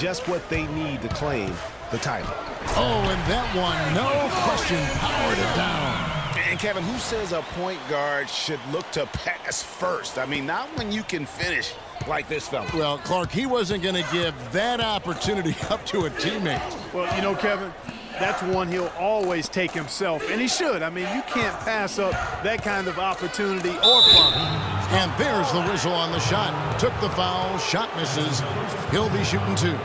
just what they need to claim the title. Oh, and that one, no question, powered it down. And Kevin, who says a point guard should look to pass first? I mean, not when you can finish like this fella. Well, Clark, he wasn't going to give that opportunity up to a teammate. Well, you know, Kevin, that's one he'll always take himself, and he should. I mean, you can't pass up that kind of opportunity or fun. And there's the whistle on the shot. Took the foul, shot misses. He'll be shooting 2.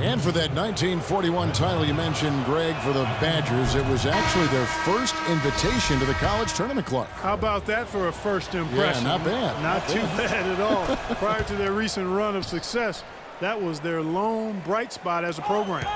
And for that 1941 title you mentioned, Greg, for the Badgers, it was actually their first invitation to the college tournament, Clark. How about that for a first impression? Yeah, not bad. Not too bad at all. Prior to their recent run of success, that was their lone bright spot as a program.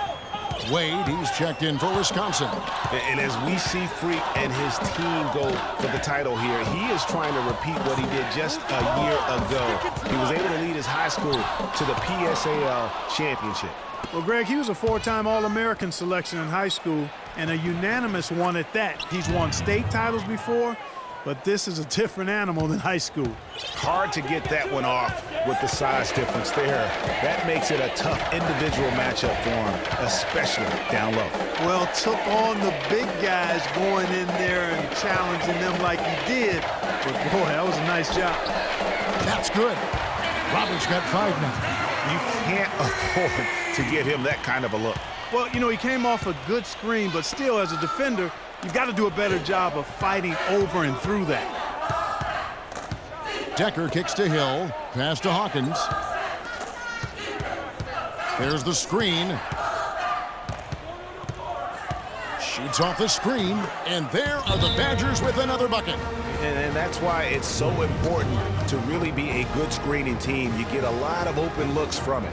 Wade, he's checked in for Wisconsin. And as we see Freak and his team go for the title here, he is trying to repeat what he did just a year ago. He was able to lead his high school to the PSAL championship. Well, Greg, he was a 4-time All-American selection in high school and a unanimous one at that. He's won state titles before, but this is a different animal than high school. Hard to get that one off with the size difference there. That makes it a tough individual matchup for him, especially down low. Well, took on the big guys going in there and challenging them like he did. But, boy, that was a nice job. That's good. Roberts got 5 now. You can't afford to give him that kind of a look. Well, you know, he came off a good screen, but still, as a defender, you've got to do a better job of fighting over and through that. Decker kicks to Hill. Pass to Hawkins. There's the screen. Shoots off the screen. And there are the Badgers with another bucket. And that's why it's so important to really be a good screening team. You get a lot of open looks from it.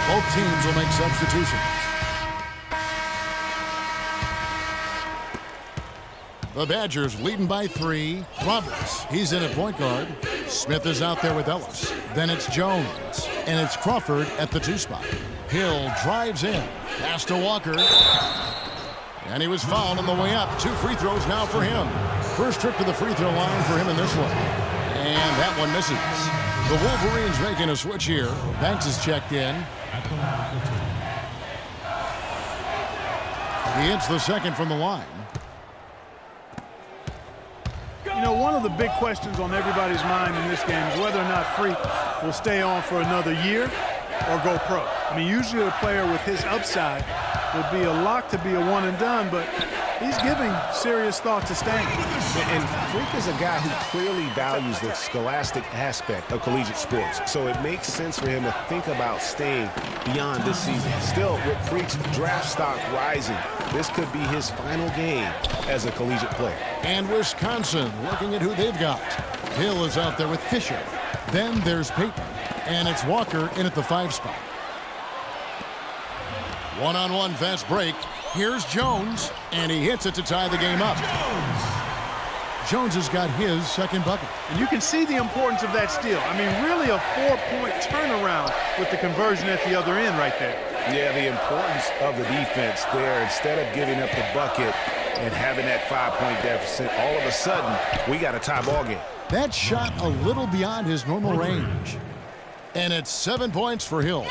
Both teams will make substitutions. The Badgers leading by 3. Roberts, he's in at point guard. Smith is out there with Ellis. Then it's Jones. And it's Crawford at the 2 spot. Hill drives in. Pass to Walker. And he was fouled on the way up. 2 free throws now for him. First trip to the free throw line for him in this one. And that one misses. The Wolverines making a switch here. Banks is checked in. He hits the second from the line. You know, one of the big questions on everybody's mind in this game is whether or not Freak will stay on for another year or go pro. I mean, usually a player with his upside would be a lock to be a one and done, but he's giving serious thought to staying. And Freak is a guy who clearly values the scholastic aspect of collegiate sports, so it makes sense for him to think about staying beyond this season. Still, with Freak's draft stock rising, this could be his final game as a collegiate player. And Wisconsin looking at who they've got. Hill is out there with Fisher. Then there's Payton. And it's Walker in at the 5 spot. One-on-one fast break. Here's Jones. And he hits it to tie the game up. Jones has got his second bucket. And you can see the importance of that steal. I mean, really a 4-point turnaround with the conversion at the other end right there. Yeah, the importance of the defense there. Instead of giving up the bucket and having that 5-point deficit, all of a sudden, we got a tie ball game. That shot a little beyond his normal range. And it's 7 points for Hill.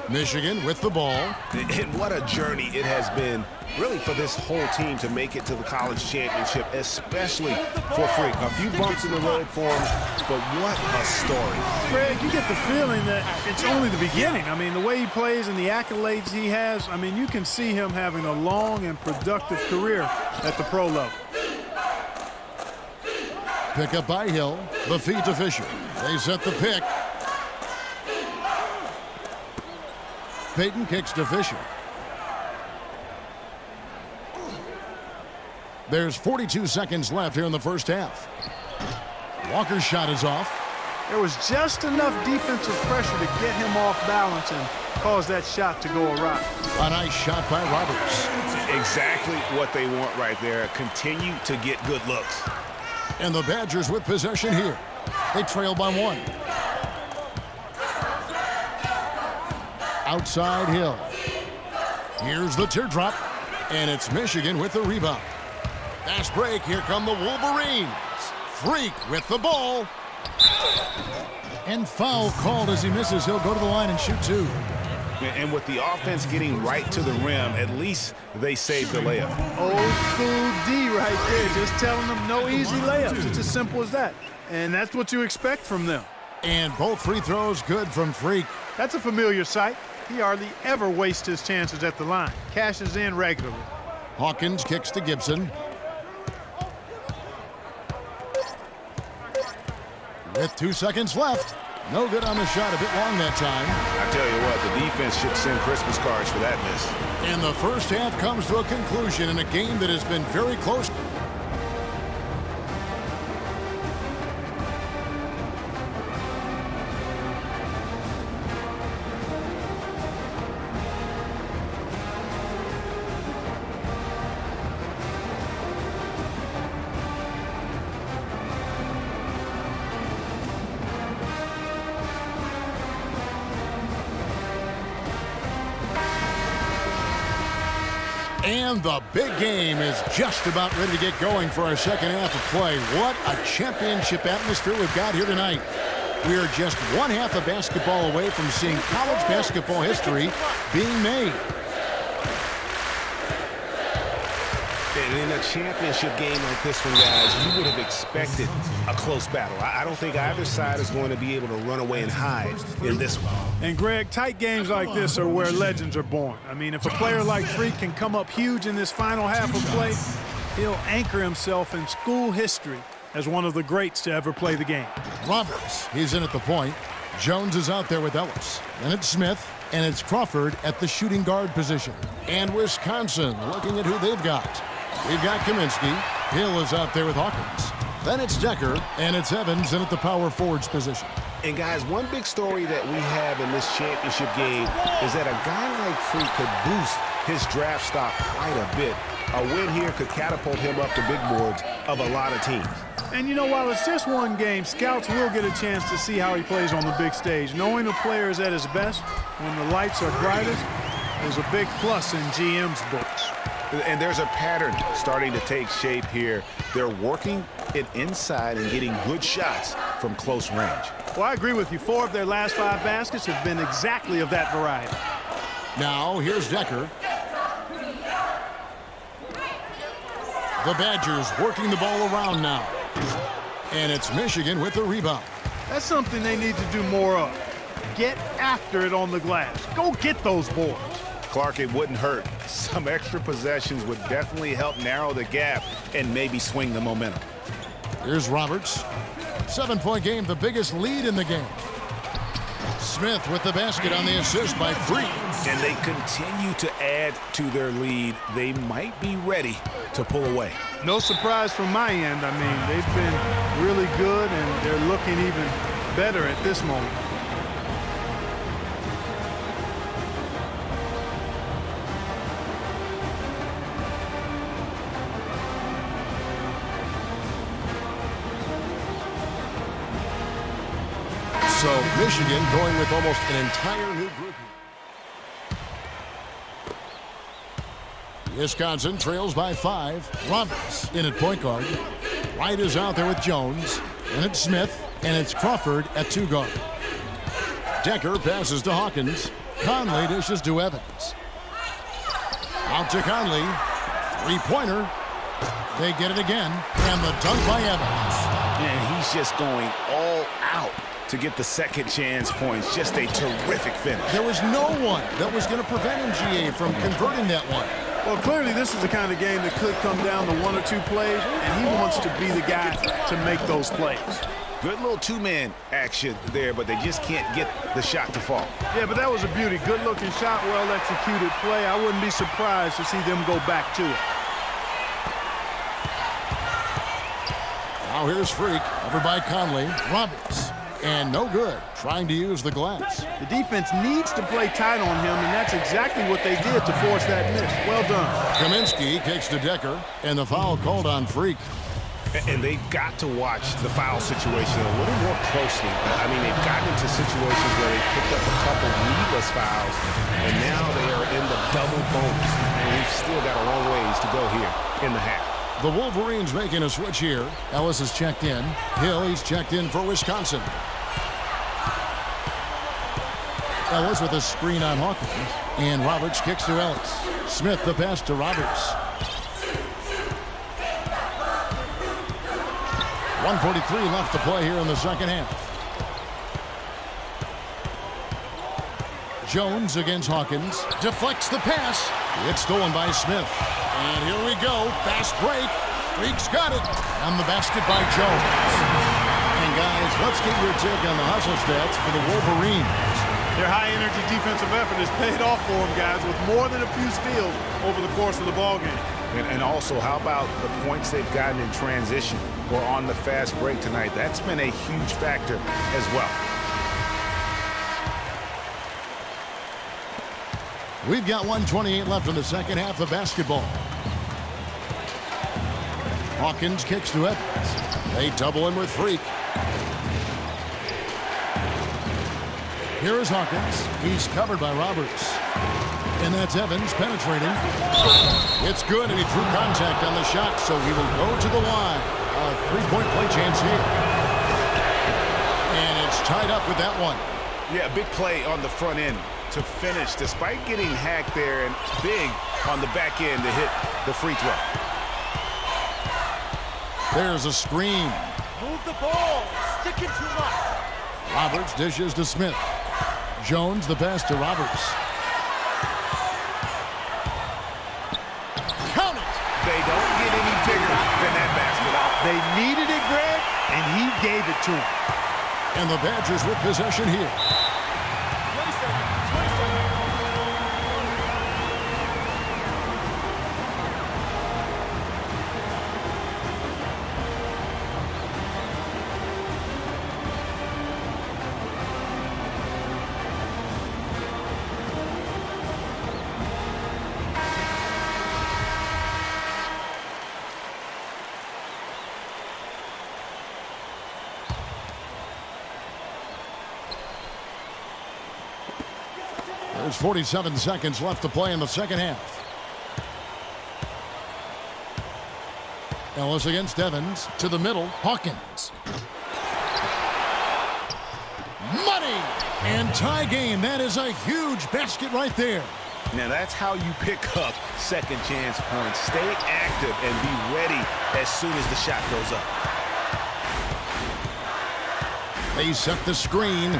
Michigan with the ball. And what a journey it has been, really, for this whole team to make it to the college championship, especially for Freak. A few bumps in the road for him, but what a story. Greg, you get the feeling that it's only the beginning. I mean, the way he plays and the accolades he has, I mean, you can see him having a long and productive career at the pro level. Pick up by Hill. The feed to Fisher. They set the pick. Payton kicks to Fisher. There's 42 seconds left here in the first half. Walker's shot is off. There was just enough defensive pressure to get him off balance and cause that shot to go awry. A nice shot by Roberts. Exactly what they want right there. Continue to get good looks. And the Badgers with possession here. They trail by 1. Outside Hill. Here's the teardrop. And it's Michigan with the rebound. Fast break. Here come the Wolverines. Freak with the ball. And foul called as he misses. He'll go to the line and shoot 2. And with the offense getting right to the rim, at least they saved the layup. Old school D right there, just telling them no easy layups. It's as simple as that. And that's what you expect from them. And both free throws good from Freak. That's a familiar sight. He hardly ever wastes his chances at the line. Cashes in regularly. Hawkins kicks to Gibson. With 2 seconds left. No good on the shot, a bit long that time. I tell you what, the defense should send Christmas cards for that miss. And the first half comes to a conclusion in a game that has been very close. And the big game is just about ready to get going for our second half of play. What a championship atmosphere we've got here tonight. We are just one half of basketball away from seeing college basketball history being made. In a championship game like this one, guys, you would have expected a close battle. I don't think either side is going to be able to run away and hide in this one. And, Greg, tight games like this are where legends are born. I mean, if a player like Freak can come up huge in this final half of play, he'll anchor himself in school history as one of the greats to ever play the game. Roberts, he's in at the point. Jones is out there with Ellis. Then it's Smith, and it's Crawford at the shooting guard position. And Wisconsin looking at who they've got. We've got Kaminsky. Hill is out there with Hawkins. Then it's Decker, and it's Evans in at the power forwards position. And, guys, one big story that we have in this championship game is that a guy like Freak could boost his draft stock quite a bit. A win here could catapult him up the big boards of a lot of teams. And, you know, while it's just one game, scouts will get a chance to see how he plays on the big stage. Knowing a player is at his best when the lights are brightest is a big plus in GM's books. And there's a pattern starting to take shape here. They're working it inside and getting good shots from close range. Well, I agree with you. 4 of their last 5 baskets have been exactly of that variety. Now, here's Decker. The Badgers working the ball around now. And it's Michigan with the rebound. That's something they need to do more of. Get after it on the glass. Go get those boards. Clark, it wouldn't hurt. Some extra possessions would definitely help narrow the gap and maybe swing the momentum. Here's Roberts. 7-point game, the biggest lead in the game. Smith with the basket on the assist by Freak. And they continue to add to their lead. They might be ready to pull away. No surprise from my end. I mean, they've been really good, and they're looking even better at this moment. So Michigan going with almost an entire new group. Wisconsin trails by 5. Roberts in at point guard. Wright is out there with Jones. And it's Smith. And it's Crawford at 2 guard. Decker passes to Hawkins. Conley dishes to Evans. Out to Conley. 3-pointer. They get it again. And the dunk by Evans. And he's just going all out to get the second chance points. Just a terrific finish. There was no one that was going to prevent MGA from converting that one. Well, clearly this is the kind of game that could come down to 1 or 2 plays, and he wants to be the guy to make those plays. Good little 2-man action there, but they just can't get the shot to fall. Yeah, but that was a beauty. Good-looking shot, well-executed play. I wouldn't be surprised to see them go back to it. Now here's Freak, over by Conley. Roberts. And no good, trying to use the glass. The defense needs to play tight on him, and that's exactly what they did to force that miss. Well done. Kaminsky kicks to Decker, and the foul called on Freak. And they've got to watch the foul situation a little more closely. I mean, they've gotten into situations where they picked up a couple needless fouls, and now they are in the double bonus. And we've still got a long ways to go here in the half. The Wolverines making a switch here. Ellis is checked in. Hill, he's checked in for Wisconsin. Ellis with a screen on Hawkins. And Roberts kicks to Ellis. Smith the pass to Roberts. 1:43 left to play here in the second half. Jones against Hawkins. Deflects the pass. It's stolen by Smith. And here we go. Fast break. Freak's got it. And the basket by Jones. And guys, let's get your take on the hustle stats for the Wolverines. Their high-energy defensive effort has paid off for them, guys, with more than a few steals over the course of the ballgame. And also, how about the points they've gotten in transition or on the fast break tonight? That's been a huge factor as well. We've got 1:28 left in the second half of basketball. Hawkins kicks to Evans. They double him with Freak. Here is Hawkins. He's covered by Roberts. And that's Evans penetrating. It's good, and he drew contact on the shot, so he will go to the line. A three-point play chance here. And it's tied up with that one. Yeah, big play on the front end to finish, despite getting hacked there, and big on the back end to hit the free throw. There's a screen. Move the ball. Sticking too much. Roberts dishes to Smith. Jones the pass to Roberts. Count it! They don't get any bigger than that basket. They needed it, Greg, and he gave it to them. And the Badgers with possession here. 20 seconds. 20 seconds. There's 47 seconds left to play in the second half. Ellis against Evans. To the middle. Hawkins. Money! And tie game. That is a huge basket right there. Now that's how you pick up second chance points. Stay active and be ready as soon as the shot goes up. They set the screen.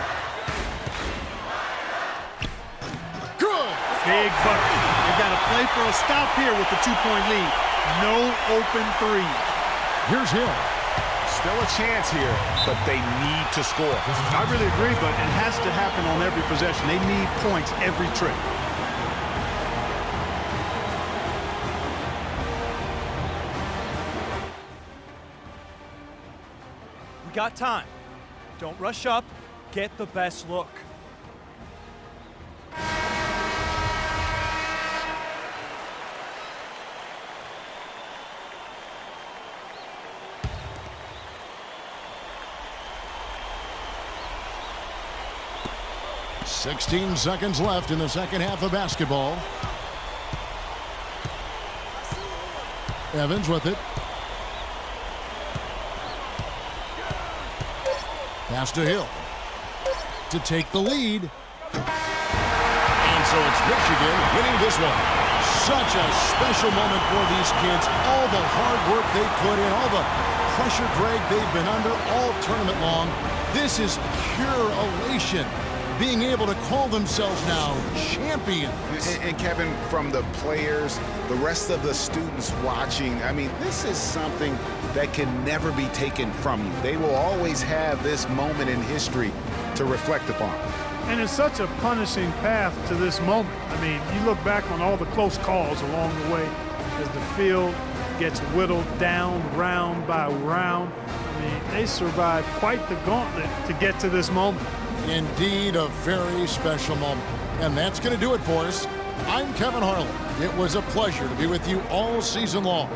Good! Big bucket. They've got to play for a stop here with the two-point lead. No open three. Here's Hill. Still a chance here, but they need to score. I really agree, but it has to happen on every possession. They need points every trip. We got time. Don't rush up. Get the best look. "16 seconds left in the second half of basketball. Evans with it. Pass to Hill to take the lead. And so it's Michigan winning this one. Such a special moment for these kids. All the hard work they put in, all the pressure, Greg, they've been under all tournament long. This is pure elation. Being able to call themselves now champions. And Kevin, from the players, the rest of the students watching, I mean, this is something that can never be taken from you. They will always have this moment in history to reflect upon. And it's such a punishing path to this moment. I mean, you look back on all the close calls along the way as the field gets whittled down round by round. I mean, they survived quite the gauntlet to get to this moment. Indeed, a very special moment. And that's going to do it for us. I'm Kevin Harlan. It was a pleasure to be with you all season long.